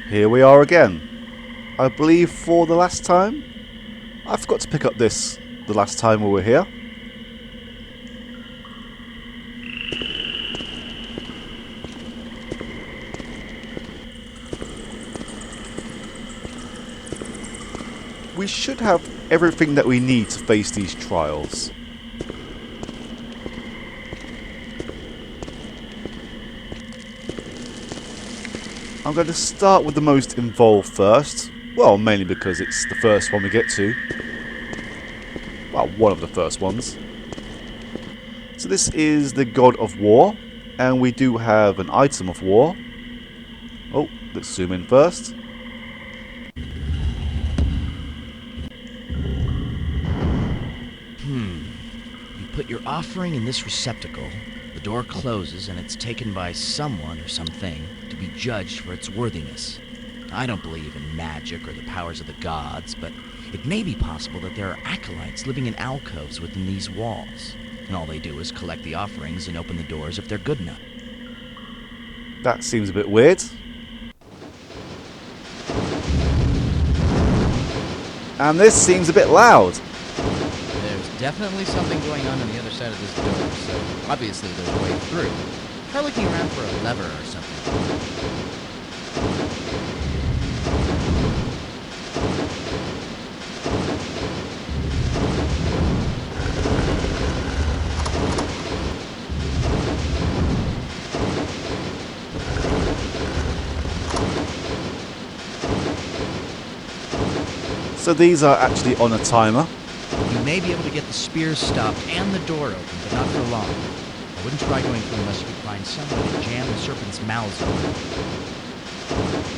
Here we are again. I believe for the last time. I forgot to pick up this the last time we were here. We should have everything that we need to face these trials. I'm going to start with the most involved first. Well, mainly because it's the first one we get to. Well, one of the first ones. So this is the God of War. And we do have an item of war. Oh, let's zoom in first. You put your offering in this receptacle, the door closes, and it's taken by someone or something to be judged for its worthiness. I don't believe in magic or the powers of the gods, but it may be possible that there are acolytes living in alcoves within these walls, and all they do is collect the offerings and open the doors if they're good enough. That seems a bit weird. And this seems a bit loud. There's definitely something going on the other side of this door, so obviously there's a way through. Try looking around for a lever or something. So these are actually on a timer. You may be able to get the spears stopped and the door open, but not for long. I wouldn't try going through unless you could find some way to jam the serpent's mouths open.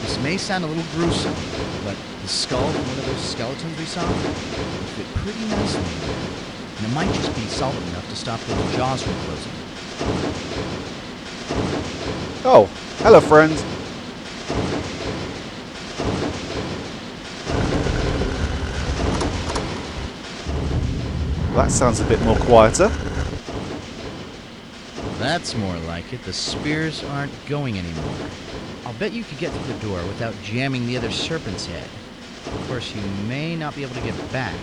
This may sound a little gruesome, but the skull from one of those skeletons we saw would fit pretty nicely in there, and it might just be solid enough to stop those jaws from closing. Oh, hello friend. That sounds a bit more quieter. That's more like it. The spears aren't going anymore. I'll bet you could get through the door without jamming the other serpent's head. Of course, you may not be able to get back.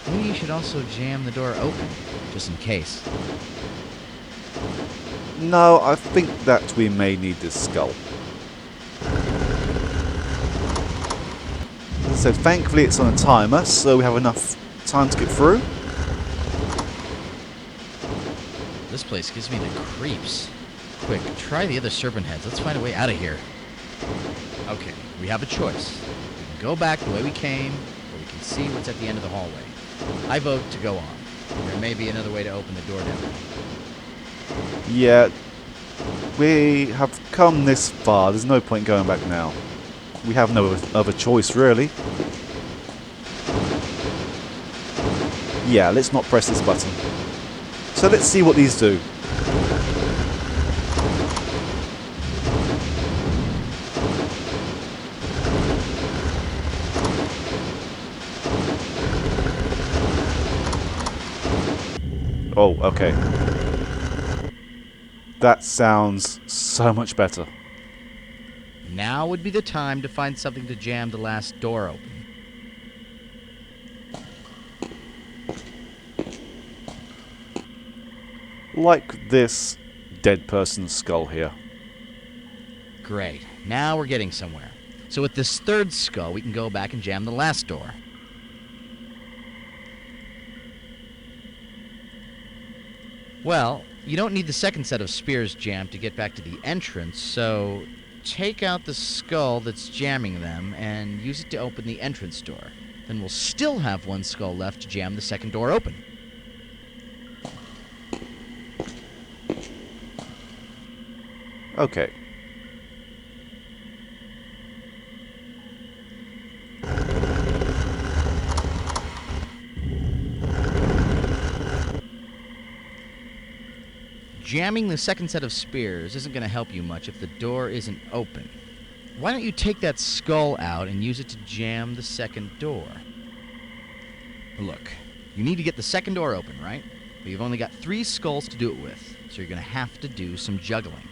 Maybe you should also jam the door open, just in case. No, I think that we may need this skull. So thankfully it's on a timer, so we have enough time to get through. This place gives me the creeps. Quick, try the other serpent heads. Let's find a way out of here. Okay, we have a choice. We can go back the way we came, or we can see what's at the end of the hallway. I vote to go on. There may be another way to open the door down there. Yeah, we have come this far. There's no point going back now. We have no other choice, really. Yeah, let's not press this button. So let's see what these do. Oh, okay. That sounds so much better. Now would be the time to find something to jam the last door open. Like this dead person's skull here. Great. Now we're getting somewhere. So with this third skull, we can go back and jam the last door. Well, you don't need the second set of spears jammed to get back to the entrance, so take out the skull that's jamming them and use it to open the entrance door. Then we'll still have one skull left to jam the second door open. Okay. Jamming the second set of spears isn't going to help you much if the door isn't open. Why don't you take that skull out and use it to jam the second door? Look, you need to get the second door open, right? But you've only got 3 skulls to do it with, so you're going to have to do some juggling.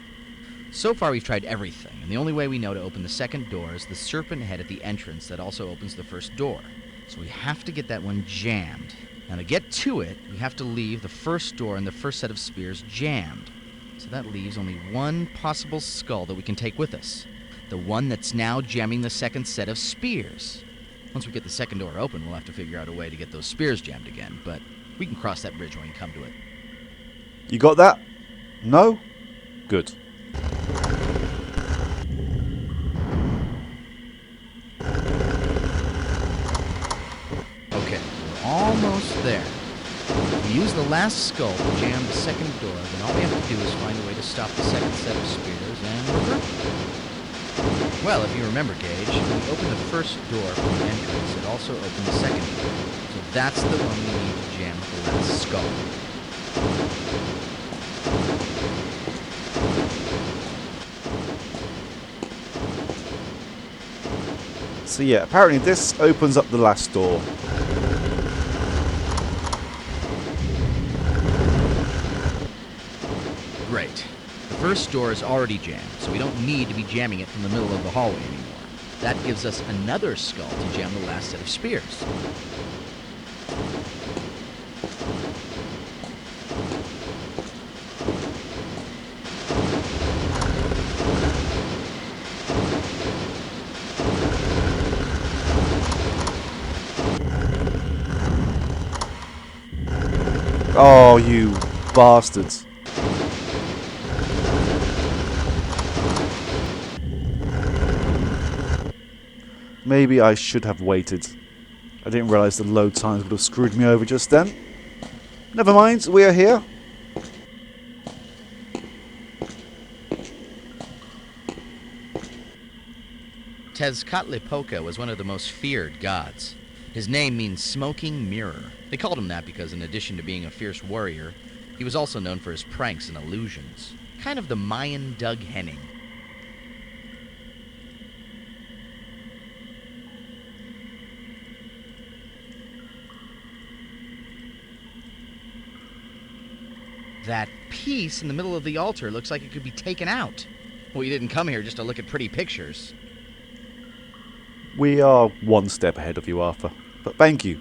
So far we've tried everything, and the only way we know to open the second door is the serpent head at the entrance that also opens the first door. So we have to get that one jammed. Now to get to it, we have to leave the first door and the first set of spears jammed. So that leaves only one possible skull that we can take with us. The one that's now jamming the second set of spears. Once we get the second door open, we'll have to figure out a way to get those spears jammed again, but we can cross that bridge when we come to it. You got that? No? Good. Okay, we're almost there. If we use the last skull to jam the second door, then all we have to do is find a way to stop the second set of spears, and we're through. Well, if you remember, Gage, when we opened the first door from the entrance, it also opened the second door. So that's the one we need to jam with the last skull. So yeah, apparently this opens up the last door. Great. The first door is already jammed, so we don't need to be jamming it from the middle of the hallway anymore. That gives us another skull to jam the last set of spears. Oh, you bastards. Maybe I should have waited. I didn't realise the load times would have screwed me over just then. Never mind, we are here. Tezcatlipoca was one of the most feared gods. His name means smoking mirror. They called him that because in addition to being a fierce warrior, he was also known for his pranks and illusions. Kind of the Mayan Doug Henning. That piece in the middle of the altar looks like it could be taken out. Well, you didn't come here just to look at pretty pictures. We are one step ahead of you, Arthur. But thank you.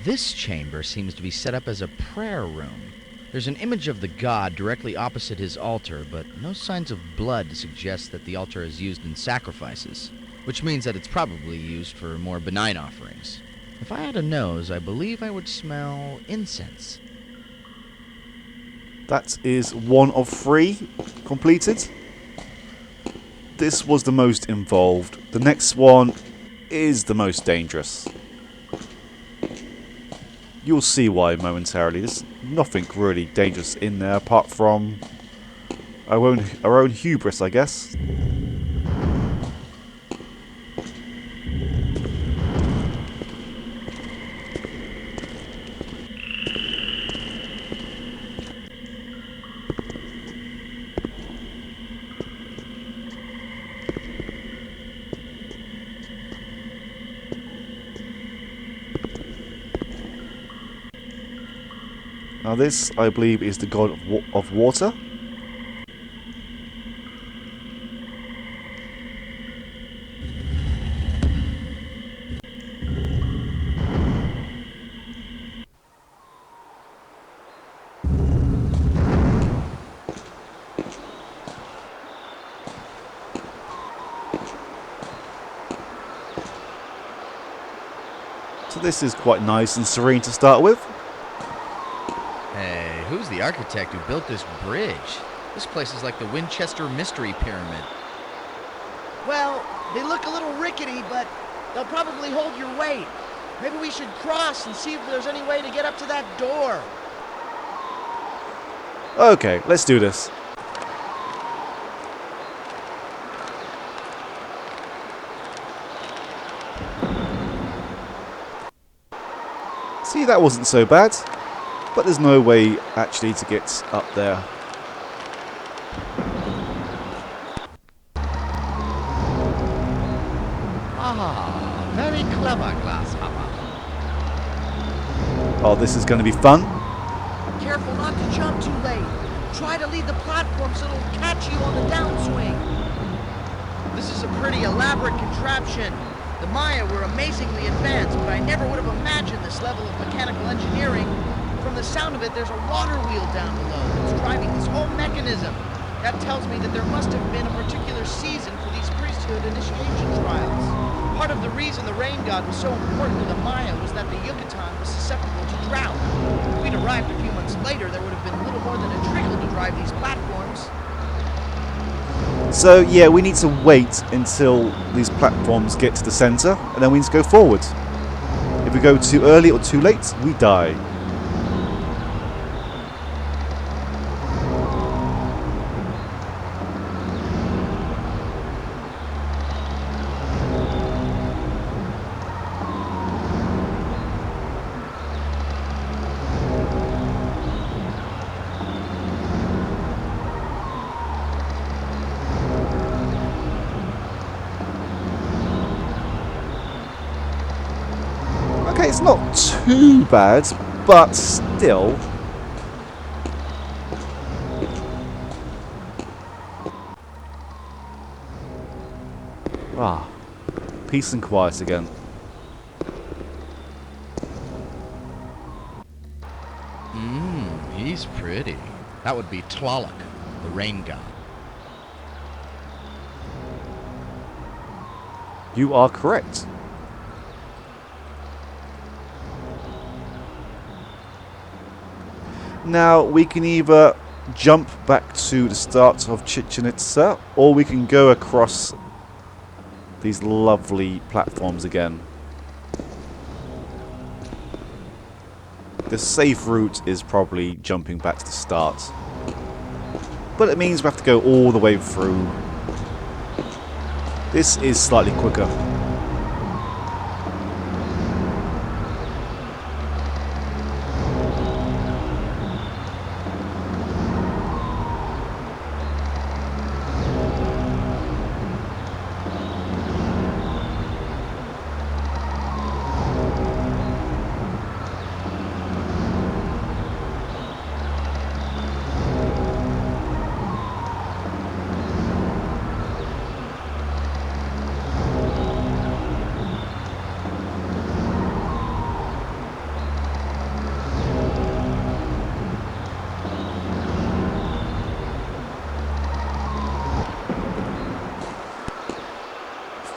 This chamber seems to be set up as a prayer room. There's an image of the god directly opposite his altar, but no signs of blood to suggest that the altar is used in sacrifices, which means that it's probably used for more benign offerings. If I had a nose, I believe I would smell incense. That is one of 3 completed. This was the most involved. The next one is the most dangerous. You'll see why momentarily. There's nothing really dangerous in there apart from our own hubris, I guess. Now this, I believe, is the god of water. So this is quite nice and serene to start with. Hey, who's the architect who built this bridge? This place is like the Winchester Mystery Pyramid. Well, they look a little rickety, but they'll probably hold your weight. Maybe we should cross and see if there's any way to get up to that door. Okay, let's do this. See, that wasn't so bad. But there's no way actually to get up there. Ah, very clever, Grasshopper. Oh, this is going to be fun. Careful not to jump too late. Try to lead the platform so it'll catch you on the downswing. This is a pretty elaborate contraption. The Maya were amazingly advanced, but I never would have imagined this level of mechanical engineering. From the sound of it, there's a water wheel down below that's driving this whole mechanism. That tells me that there must have been a particular season for these priesthood initiation trials. Part of the reason the rain god was so important to the Maya was that the Yucatan was susceptible to drought. If we'd arrived a few months later, there would have been little more than a trickle to drive these platforms. So yeah, we need to wait until these platforms get to the center, and then we need to go forward. If we go too early or too late, we die. Okay, it's not too bad, but still. Ah, peace and quiet again. He's pretty. That would be Tlaloc, the rain god. You are correct. Now, we can either jump back to the start of Chichen Itza, or we can go across these lovely platforms again. The safe route is probably jumping back to the start. But it means we have to go all the way through. This is slightly quicker.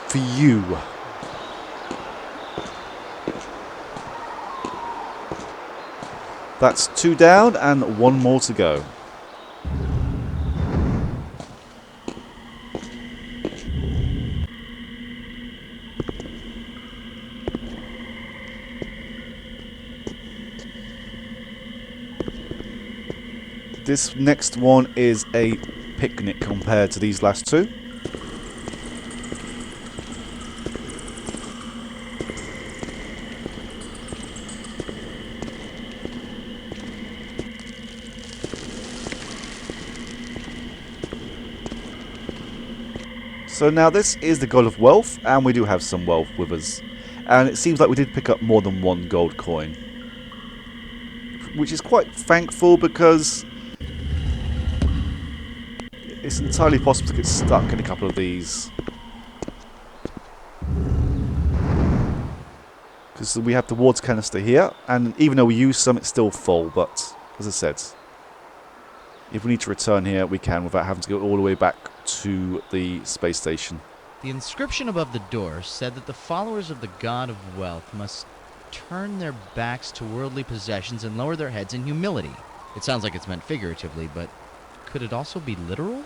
For you. That's 2 down and 1 more to go. This next one is a picnic compared to these last two. So now this is the God of Wealth, and we do have some wealth with us. And it seems like we did pick up more than 1 gold coin. Which is quite thankful, because it's entirely possible to get stuck in a couple of these. Because we have the water canister here, and even though we use some, it's still full. But, as I said, if we need to return here, we can without having to go all the way back to the space station. The inscription above the door said that the followers of the God of Wealth must turn their backs to worldly possessions and lower their heads in humility. It sounds like it's meant figuratively, but could it also be literal?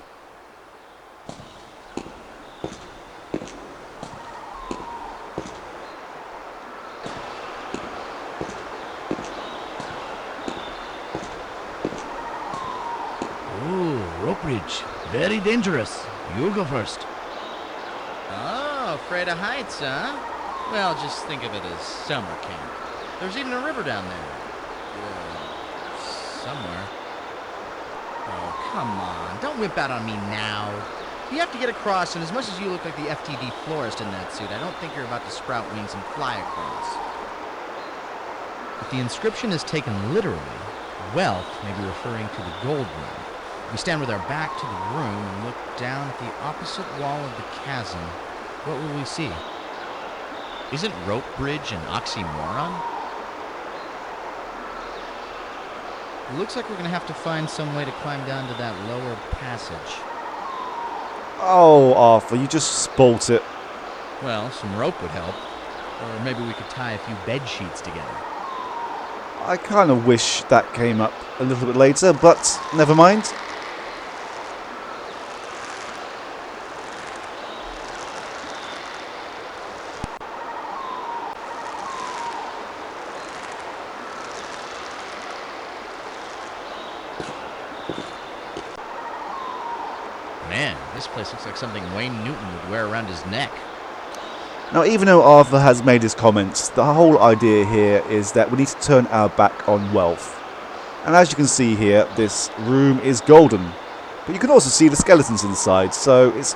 Ooh, rope bridge. Very dangerous. You go first. Oh, afraid of heights, huh? Well, just think of it as summer camp. There's even a river down there. Somewhere. Oh, come on. Don't whip out on me now. You have to get across, and as much as you look like the FTD florist in that suit, I don't think you're about to sprout wings and fly across. If the inscription is taken literally, wealth may be referring to the gold room. We stand with our back to the room and look down at the opposite wall of the chasm. What will we see? Isn't rope bridge an oxymoron? It looks like we're going to have to find some way to climb down to that lower passage. Oh, Arthur, you just spoilt it. Well, some rope would help. Or maybe we could tie a few bed sheets together. I kind of wish that came up a little bit later, but never mind. Man, this place looks like something Wayne Newton would wear around his neck. Now, even though Arthur has made his comments, the whole idea here is that we need to turn our back on wealth. And as you can see here, this room is golden. But you can also see the skeletons inside, so it's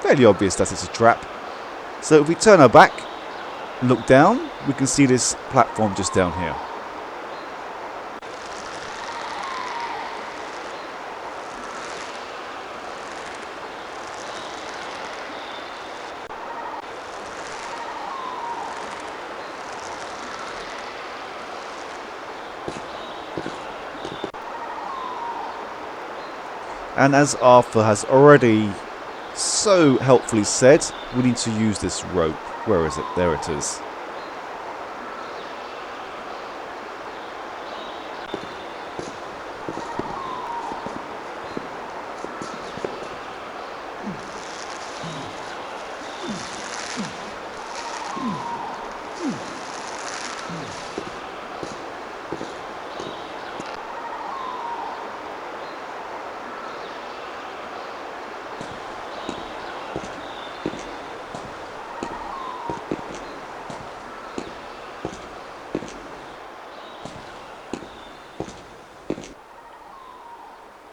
fairly obvious that it's a trap. So if we turn our back and look down, we can see this platform just down here. And as Arthur has already so helpfully said, we need to use this rope. Where is it? There it is.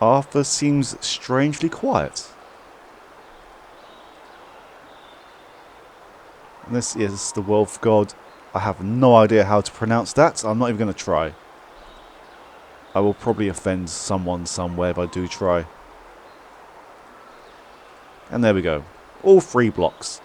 Arthur seems strangely quiet. And this is the Wolf God. I have no idea how to pronounce that. I'm not even going to try. I will probably offend someone somewhere if I do try. And there we go. All 3 blocks.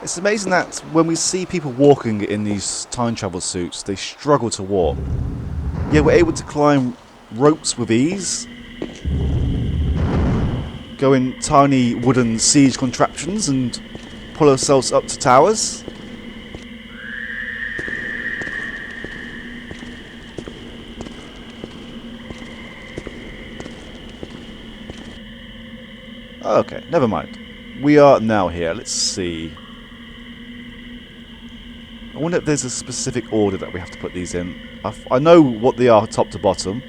It's amazing that when we see people walking in these time travel suits, they struggle to walk. Yet we're able to climb ropes with ease, go in tiny wooden siege contraptions and pull ourselves up to towers. Okay, never mind. We are now here. Let's see. I wonder if there's a specific order that we have to put these in. I know what they are top to bottom.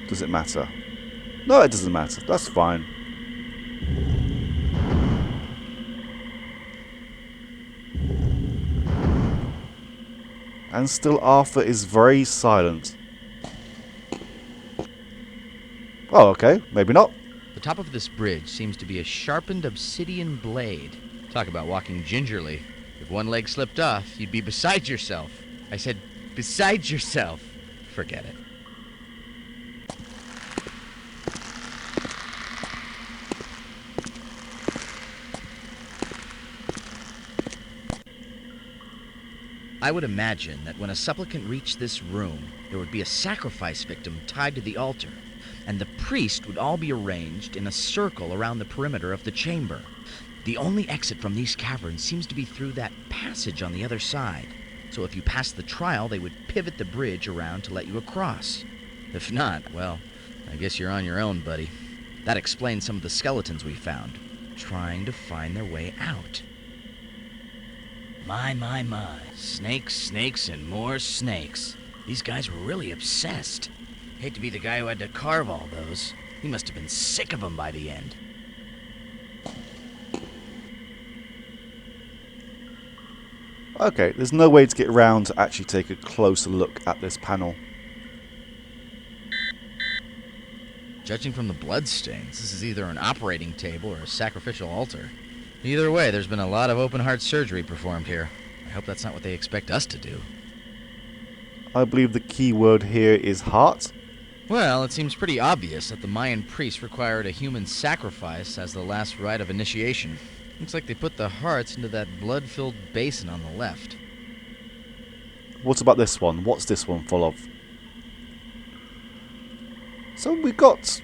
Does it matter? No, it doesn't matter. That's fine. And still Arthur is very silent. Oh, okay. Maybe not. The top of this bridge seems to be a sharpened obsidian blade. Talk about walking gingerly. If one leg slipped off, you'd be beside yourself. I said, beside yourself. Forget it. I would imagine that when a supplicant reached this room, there would be a sacrifice victim tied to the altar, and the priest would all be arranged in a circle around the perimeter of the chamber. The only exit from these caverns seems to be through that passage on the other side. So if you pass the trial, they would pivot the bridge around to let you across. If not, well, I guess you're on your own, buddy. That explains some of the skeletons we found, trying to find their way out. My. Snakes, snakes, and more snakes. These guys were really obsessed. Hate to be the guy who had to carve all those. He must have been sick of them by the end. Okay, there's no way to get around to actually take a closer look at this panel. Judging from the bloodstains, this is either an operating table or a sacrificial altar. Either way, there's been a lot of open-heart surgery performed here. I hope that's not what they expect us to do. I believe the key word here is heart. Well, it seems pretty obvious that the Mayan priests required a human sacrifice as the last rite of initiation. Looks like they put the hearts into that blood-filled basin on the left. What about this one? What's this one full of? So we got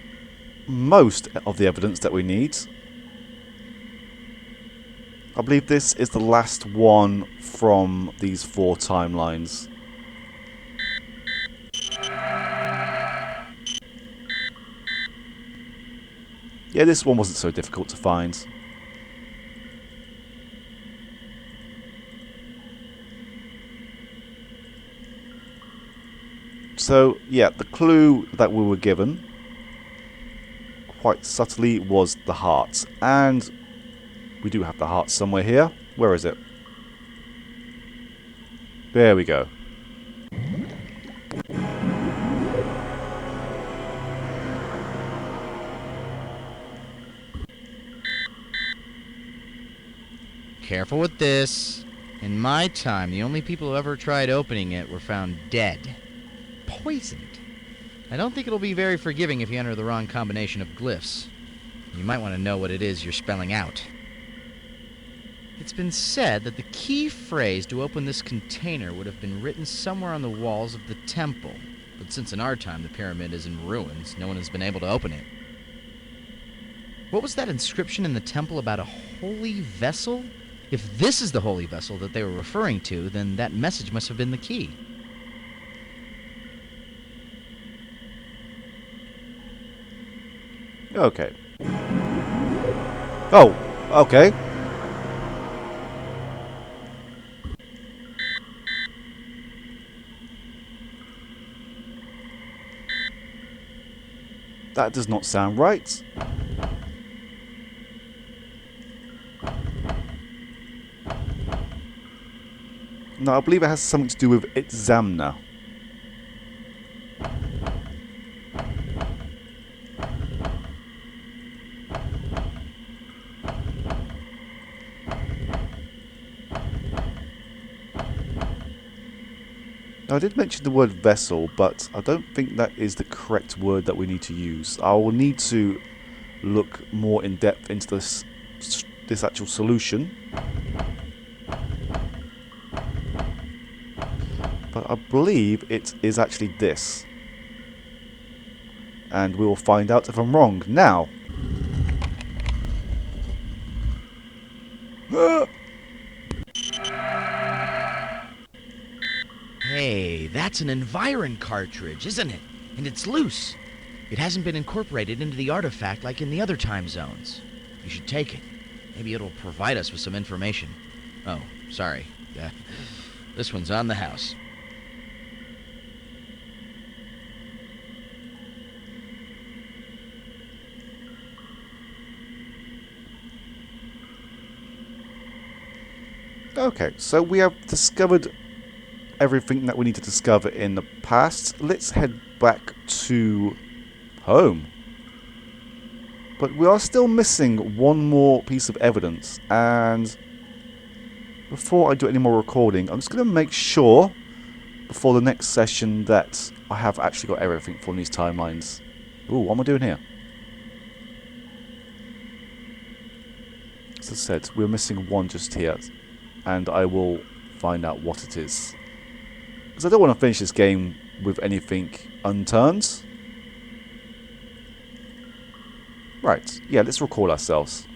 most of the evidence that we need. I believe this is the last one from these 4 timelines. Yeah, this one wasn't so difficult to find. So, yeah, the clue that we were given, quite subtly, was the heart. And we do have the heart somewhere here. Where is it? There we go. Careful with this. In my time, the only people who ever tried opening it were found dead. Poisoned. I don't think it'll be very forgiving if you enter the wrong combination of glyphs. You might want to know what it is you're spelling out. It's been said that the key phrase to open this container would have been written somewhere on the walls of the temple. But since in our time the pyramid is in ruins, no one has been able to open it. What was that inscription in the temple about a holy vessel? If this is the holy vessel that they were referring to, then that message must have been the key. Okay. Oh, okay. That does not sound right. No, I believe it has something to do with Itzamna. Now, I did mention the word vessel, but I don't think that is the correct word that we need to use. I will need to look more in depth into this actual solution. But I believe it is actually this. And we will find out if I'm wrong now. Hey, that's an Environ cartridge, isn't it? And it's loose. It hasn't been incorporated into the artifact like in the other time zones. You should take it. Maybe it'll provide us with some information. Oh, sorry. This one's on the house. Okay, so we have discovered everything that we need to discover in the past. Let's head back to home. But we are still missing one more piece of evidence, and before I do any more recording, I'm just going to make sure before the next session that I have actually got everything from these timelines. Ooh, what am I doing here? As I said, we're missing one just here, and I will find out what it is. Because I don't want to finish this game with anything unturned. Right, yeah, let's recall ourselves.